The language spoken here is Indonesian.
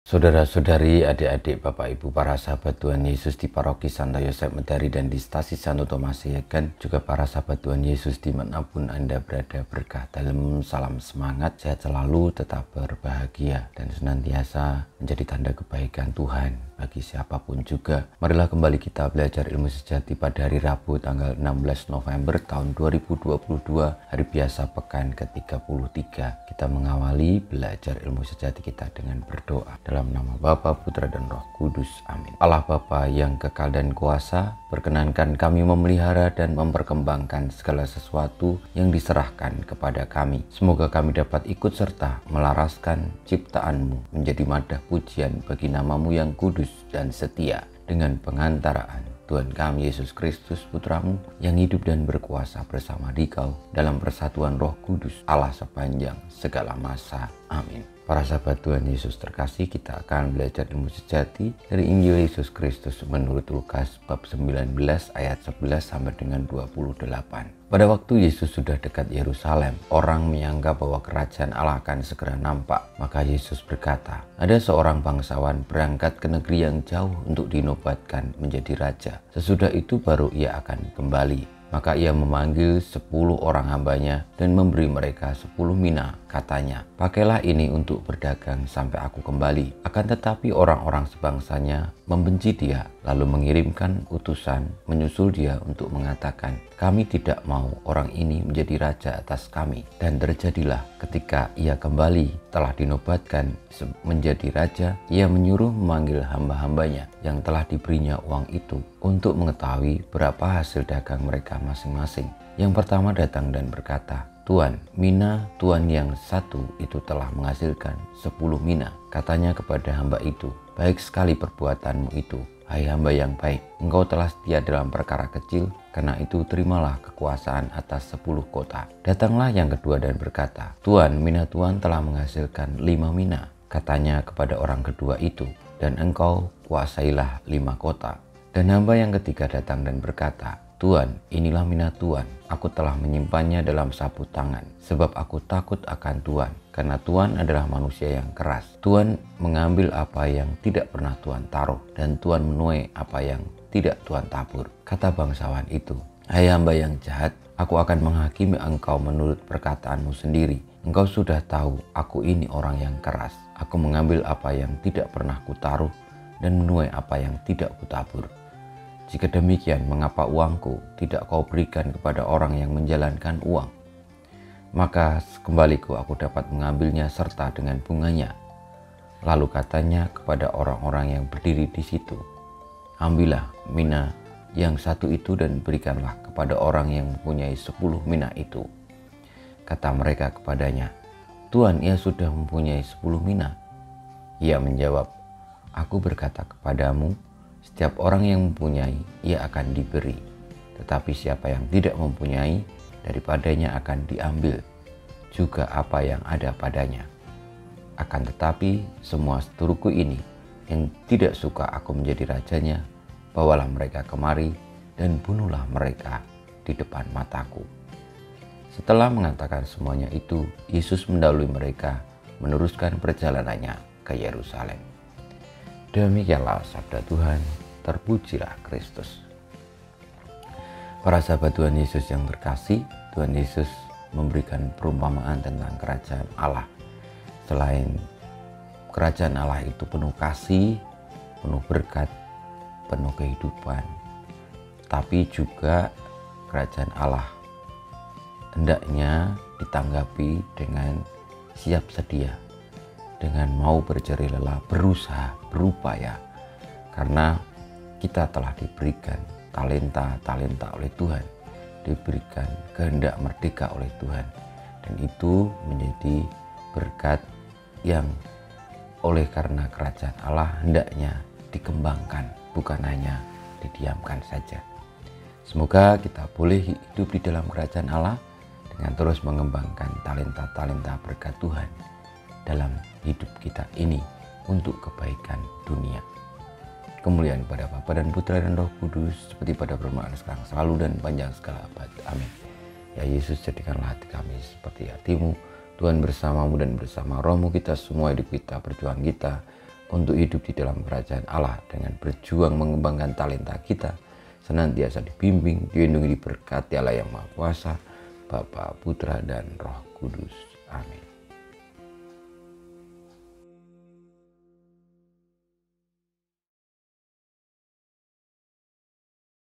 Saudara-saudari, adik-adik, Bapak Ibu, para sahabat Tuhan Yesus di Paroki Santo Yosef Medari dan di Stasi Santo Thomas Yegan, juga para sahabat Tuhan Yesus dimanapun Anda berada, berkah dalam salam semangat, sehat selalu, tetap berbahagia, dan senantiasa menjadi tanda kebaikan Tuhan bagi siapapun juga. Marilah kembali kita belajar ilmu sejati pada hari Rabu tanggal 16 November tahun 2022, hari biasa pekan ke-33. Kita mengawali belajar ilmu sejati kita dengan berdoa. Dalam nama Bapa, Putra, dan Roh Kudus. Amin. Allah Bapa yang kekal dan kuasa, perkenankan kami memelihara dan memperkembangkan segala sesuatu yang diserahkan kepada kami. Semoga kami dapat ikut serta melaraskan ciptaan-Mu menjadi madah pujian bagi nama-Mu yang kudus dan setia, dengan pengantaraan Tuhan kami Yesus Kristus Putra-Mu yang hidup dan berkuasa bersama Dikau dalam persatuan Roh Kudus Allah sepanjang segala masa. Amin. Para sahabat Tuhan Yesus terkasih, kita akan belajar ilmu sejati dari Injil Yesus Kristus menurut Lukas bab 19 ayat 11 sampai dengan 28. Pada waktu Yesus sudah dekat Yerusalem, orang menyangka bahwa kerajaan Allah akan segera nampak. Maka Yesus berkata, ada seorang bangsawan berangkat ke negeri yang jauh untuk dinobatkan menjadi raja. Sesudah itu baru ia akan kembali. Maka ia memanggil 10 orang hambanya dan memberi mereka 10 mina. Katanya, pakailah ini untuk berdagang sampai aku kembali. Akan tetapi orang-orang sebangsanya membenci dia, lalu mengirimkan utusan menyusul dia untuk mengatakan, kami tidak mau orang ini menjadi raja atas kami. Dan terjadilah ketika ia kembali telah dinobatkan menjadi raja, ia menyuruh memanggil hamba-hambanya yang telah diberinya uang itu untuk mengetahui berapa hasil dagang mereka masing-masing. Yang pertama datang dan berkata, Tuan, mina Tuan yang satu itu telah menghasilkan 10 mina. Katanya kepada hamba itu, baik sekali perbuatanmu itu, hai hamba yang baik. Engkau telah setia dalam perkara kecil, karena itu terimalah kekuasaan atas 10 kota. Datanglah yang kedua dan berkata, Tuan, mina Tuan telah menghasilkan 5 mina. Katanya kepada orang kedua itu, dan engkau kuasailah 5 kota. Dan hamba yang ketiga datang dan berkata, Tuan, inilah mina Tuan. Aku telah menyimpannya dalam sapu tangan, sebab aku takut akan Tuan, karena Tuan adalah manusia yang keras. Tuan mengambil apa yang tidak pernah Tuan taruh, dan Tuan menuai apa yang tidak Tuan tabur. Kata bangsawan itu, hai hamba yang jahat, aku akan menghakimi engkau menurut perkataanmu sendiri. Engkau sudah tahu aku ini orang yang keras. Aku mengambil apa yang tidak pernah kutaruh, dan menuai apa yang tidak kutabur. Jika demikian, mengapa uangku tidak kau berikan kepada orang yang menjalankan uang? Maka kembaliku aku dapat mengambilnya serta dengan bunganya. Lalu katanya kepada orang-orang yang berdiri di situ, ambillah mina yang satu itu dan berikanlah kepada orang yang mempunyai 10 mina itu. Kata mereka kepadanya, Tuan, ia sudah mempunyai 10 mina. Ia menjawab, aku berkata kepadamu, setiap orang yang mempunyai, ia akan diberi. Tetapi siapa yang tidak mempunyai, daripadanya akan diambil juga apa yang ada padanya. Akan tetapi semua seturuku ini, yang tidak suka aku menjadi rajanya, bawalah mereka kemari dan bunuhlah mereka di depan mataku. Setelah mengatakan semuanya itu, Yesus mendahului mereka meneruskan perjalanannya ke Yerusalem. Demikianlah sabda Tuhan, terpujilah Kristus. Para sahabat Tuhan Yesus yang terkasih, Tuhan Yesus memberikan perumpamaan tentang kerajaan Allah. Selain kerajaan Allah itu penuh kasih, penuh berkat, penuh kehidupan, tapi juga kerajaan Allah hendaknya ditanggapi dengan siap sedia, dengan mau berjerih lelah, berusaha, berupaya, karena kita telah diberikan talenta-talenta oleh Tuhan, diberikan kehendak merdeka oleh Tuhan, dan itu menjadi berkat yang oleh karena kerajaan Allah hendaknya dikembangkan, bukan hanya didiamkan saja. Semoga kita boleh hidup di dalam kerajaan Allah dengan terus mengembangkan talenta-talenta berkat Tuhan dalam hidup kita ini untuk kebaikan dunia. Kemuliaan kepada Bapa dan Putra dan Roh Kudus, seperti pada permulaan sekarang, selalu dan panjang segala abad. Amin. Ya Yesus, jadikanlah hati kami seperti hati-Mu. Tuhan bersamamu dan bersama rohmu kita semua, hidup kita, perjuangan kita, untuk hidup di dalam kerajaan Allah dengan berjuang mengembangkan talenta kita, senantiasa dibimbing, dilindungi, diberkati Allah yang Maha Kuasa, Bapa, Putra, dan Roh Kudus. Amin.